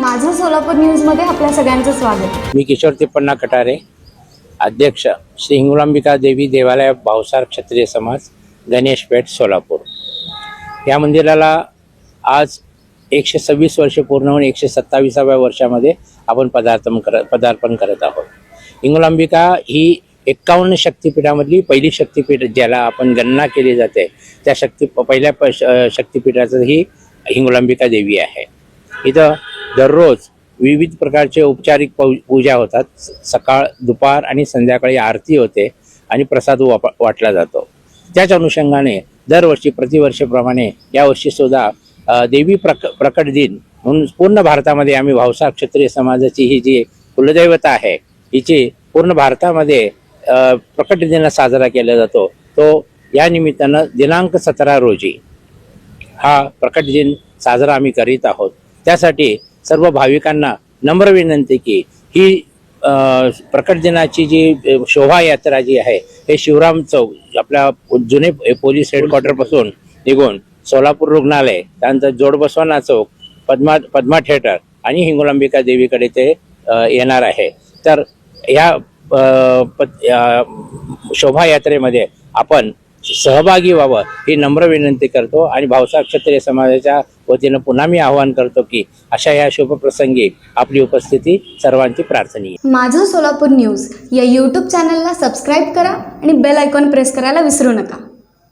माझं सोलापूर न्यूजमध्ये आपल्या सगळ्यांचं स्वागत। मी किशोर तिप्पण्णा कटारे, अध्यक्ष श्री हिंगोलांबिका देवी देवालय भावसार क्षत्रिय समाज, गणेश पेठ, सोलापूर। या मंदिराला आज 126 वर्षे पूर्ण होऊन 127व्या वर्षामध्ये आपण पदार्पण करत आहोत। हिंगोलांबिका ही 51 शक्तिपीठामधली पहिली शक्तिपीठ ज्याला आपण गणना केली जाते, त्या पहिल्या शक्तिपीठाचं ही हिंगोलांबिका देवी आहे। इथं दररोज विविध प्रकारचे औपचारिक पूजा होतात। सकाळ, दुपार आणि संध्याकाळी आरती होते आणि प्रसाद वाटला जातो। त्याच अनुषंगाने दरवर्षी प्रतिवर्षीप्रमाणे यावर्षी सुद्धा देवी प्रकट दिन म्हणून पूर्ण भारतामध्ये आम्ही भावसार क्षत्रिय समाजाची ही जी कुलदैवता आहे हिची पूर्ण भारतामध्ये प्रकट दिन साजरा केला जातो। तो या निमित्तानं दिनांक 17 रोजी हा प्रकट दिन साजरा आम्ही करीत आहोत। त्यासाठी सर्व भाविकांना नम्र विनंती की ही प्रकट दिनाची जी शोभायात्रा जी आहे हे शिवराम चौक आपल्या जुने पोलीस हेडक्वार्टर पासून निघून सोलापूर रुग्णालय, त्यानंतर जोडबसवाना चौक, पद्मा थिएटर आणि हिंगोलांबिका देवीकडे ते येणार आहे। तर ह्या शोभायात्रेमध्ये आपण सहभागी व्हावं ही नम्र विनंती करतो आणि भावसार क्षत्रिय समाजाच्या वतीनं पुन्हा मी आवाहन करतो की अशा या शुभप्रसंगी आपली उपस्थिती सर्वांची प्रार्थनीय। माझं सोलापूर न्यूज या यूट्यूब चॅनलला सबस्क्राईब करा आणि बेल आयकॉन प्रेस करायला विसरू नका।